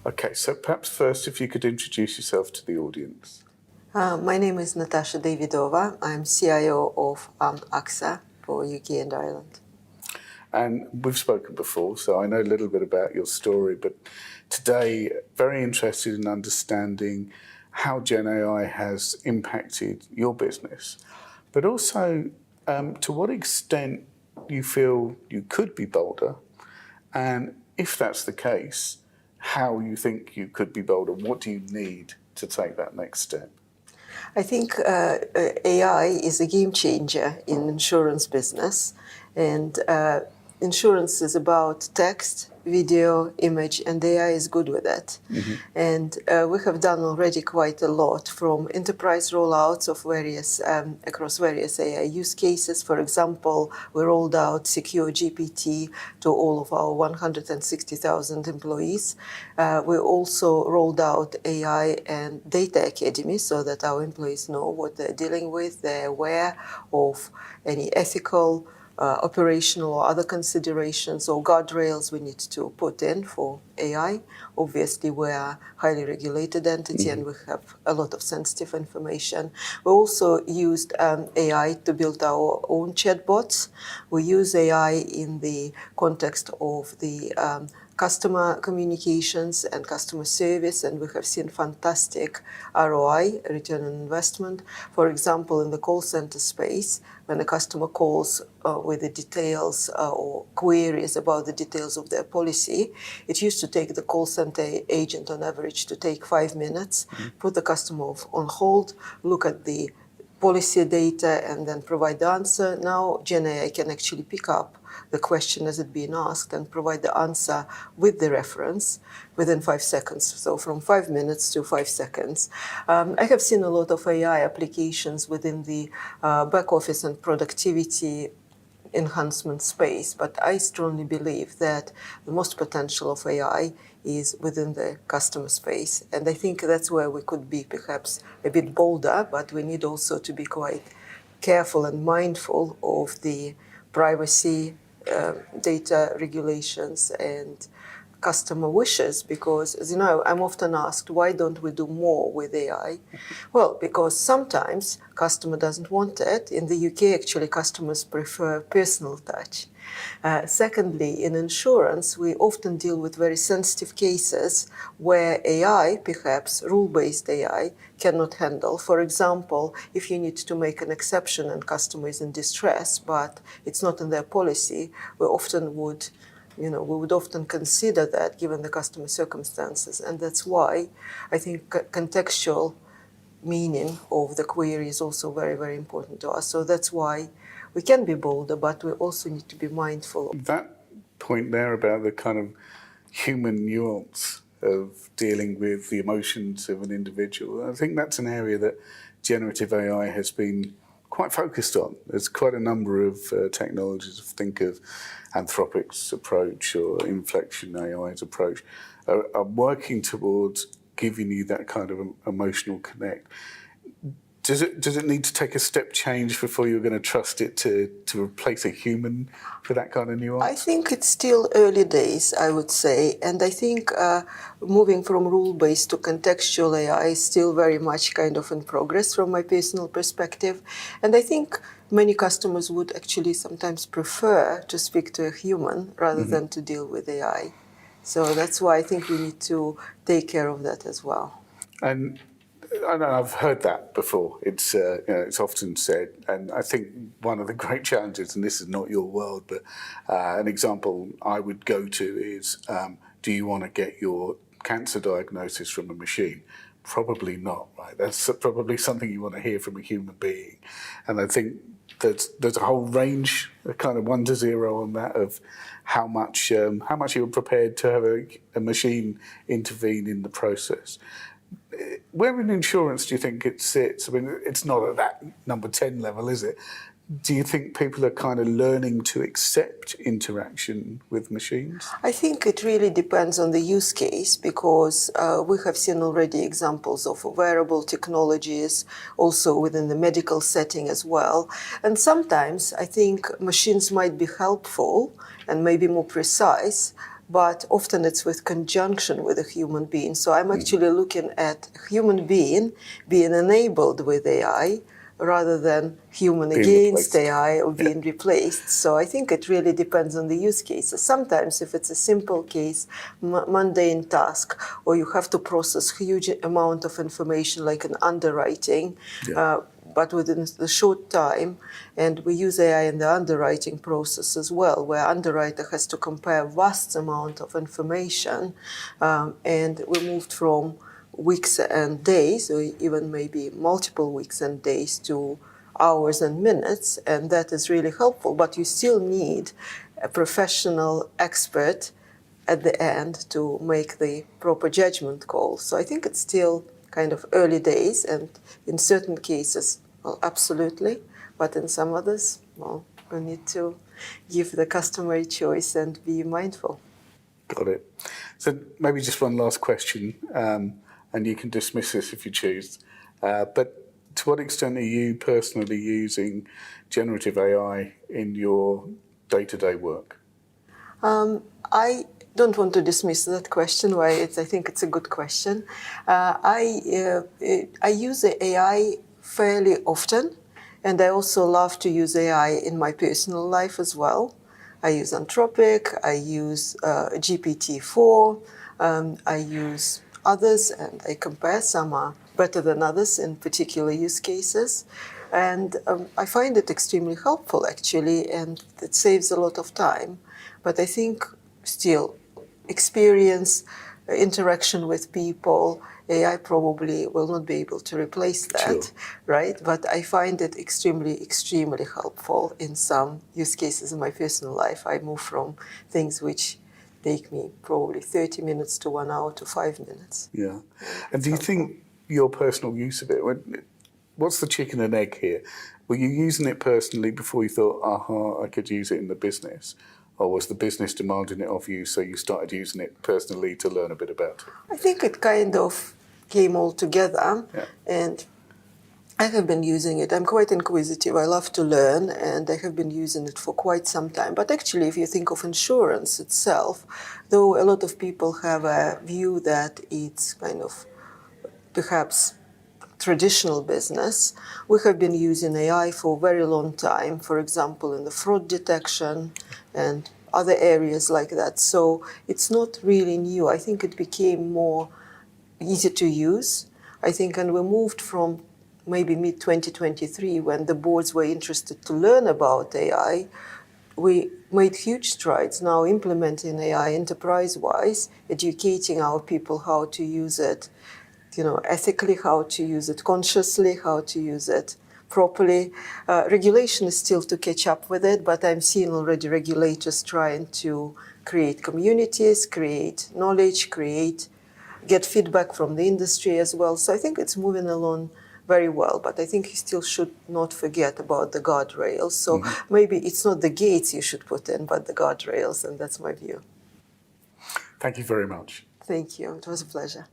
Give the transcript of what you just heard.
Okay, so perhaps first if you could introduce yourself to the audience. My name is Natasha Davydova. I'm CIO of AXA for UK and Ireland. And we've spoken before, so I know a little bit about your story, but today, very interested in understanding how GenAI has impacted your business, but also to what extent you feel you could be bolder, and if that's the case, how you think you could be bolder. What do you need to take that next step? I think AI is a game changer in insurance business, and insurance is about text, video, image, and AI is good with it. Mm-hmm. And we have done already quite a lot from enterprise rollouts of various across various AI use cases. For example, we rolled out Secure GPT to all of our 160,000 employees. We also rolled out AI and Data Academy so that our employees know what they're dealing with, they're aware of any ethical, operational or other considerations or guardrails we need to put in for AI. Obviously, we are a highly regulated entity and we have a lot of sensitive information. We also used AI to build our own chatbots. We use AI in the context of the customer communications and customer service, and we have seen fantastic ROI, return on investment. For example, in the call center space, when a customer calls with the details or queries about the details of their policy, it used to take the call center agent on average to take 5 minutes, put the customer on hold, look at the policy data and then provide the answer. Now GenAI can actually pick up the question as it being asked and provide the answer with the reference within 5 seconds. So from 5 minutes to 5 seconds. I have seen a lot of AI applications within the back office and productivity enhancement space, but I strongly believe that the most potential of AI is within the customer space. And I think that's where we could be perhaps a bit bolder, but we need also to be quite careful and mindful of the privacy, data regulations and customer wishes, because, as you know, I'm often asked, why don't we do more with AI? Well, because sometimes customer doesn't want it. In the UK, actually, customers prefer personal touch. Secondly, in insurance, we often deal with very sensitive cases where AI, perhaps rule-based AI, cannot handle. For example, if you need to make an exception and customer is in distress, but it's not in their policy, we would often consider that given the customer circumstances. And that's why I think contextual meaning of the query is also very, very important to us. So that's why we can be bolder, but we also need to be mindful. That point there about the kind of human nuance of dealing with the emotions of an individual, I think that's an area that generative AI has been quite focused on. There's quite a number of technologies, think of Anthropic's approach or Inflection AI's approach, are working towards giving you that kind of emotional connect. Does it need to take a step change before you're going to trust it to replace a human for that kind of nuance? I think it's still early days, I would say. And I think moving from rule-based to contextual AI is still very much kind of in progress from my personal perspective. And I think many customers would actually sometimes prefer to speak to a human rather than to deal with AI. So that's why I think we need to take care of that as well. And I know I've heard that before. It's it's often said, and I think one of the great challenges, and this is not your world, but an example I would go to is, do you want to get your cancer diagnosis from a machine? Probably not, right? That's probably something you want to hear from a human being. And I think there's a whole range, a kind of 1 to 0 on that, of how much you're prepared to have a machine intervene in the process. Where in insurance do you think it sits? I mean, it's not at that number 10 level, is it? Do you think people are kind of learning to accept interaction with machines? I think it really depends on the use case, because we have seen already examples of wearable technologies, also within the medical setting as well. And sometimes I think machines might be helpful and maybe more precise, but often it's with conjunction with a human being. So I'm actually looking at a human being being enabled with AI rather than human Being against replaced. AI or being replaced. So I think it really depends on the use cases. Sometimes if it's a simple case, mundane task, or you have to process huge amount of information like an underwriting, but within a short time, and we use AI in the underwriting process as well, where underwriter has to compare vast amount of information, and we moved from weeks and days, or even maybe multiple weeks and days, to hours and minutes, and that is really helpful. But you still need a professional expert at the end to make the proper judgment call. So I think it's still kind of early days, and in certain cases, well, absolutely, but in some others, well, we need to give the customer a choice and be mindful. Got it. So maybe just one last question, and you can dismiss this if you choose. But to what extent are you personally using generative AI in your day-to-day work? I don't want to dismiss that question. I think it's a good question. I use the AI fairly often, and I also love to use AI in my personal life as well. I use Anthropic, I use GPT-4, I use others, and I compare. Some are better than others in particular use cases. And I find it extremely helpful, actually, and it saves a lot of time. But I think still experience, interaction with people, AI probably will not be able to replace that, Sure. right? But I find it extremely, extremely helpful in some use cases in my personal life. I move from things which take me probably 30 minutes to 1 hour to 5 minutes. Yeah. And do you think your personal use of it, what's the chicken and egg here? Were you using it personally before you thought, I could use it in the business? Or was the business demanding it of you, so you started using it personally to learn a bit about it? I think it kind of came all together, Yeah. and I have been using it. I'm quite inquisitive. I love to learn, and I have been using it for quite some time. But actually, if you think of insurance itself, though a lot of people have a view that it's kind of perhaps traditional business, we have been using AI for a very long time, for example, in the fraud detection and other areas like that. So it's not really new. I think it became more easy to use. I think, and we moved from maybe mid-2023, when the boards were interested to learn about AI, we made huge strides now implementing AI enterprise-wise, educating our people how to use it, ethically, how to use it consciously, how to use it properly. Regulation is still to catch up with it, but I'm seeing already regulators trying to create communities, create knowledge, get feedback from the industry as well. So I think it's moving along very well, but I think you still should not forget about the guardrails. So maybe it's not the gates you should put in, but the guardrails, and that's my view. Thank you very much. Thank you. It was a pleasure.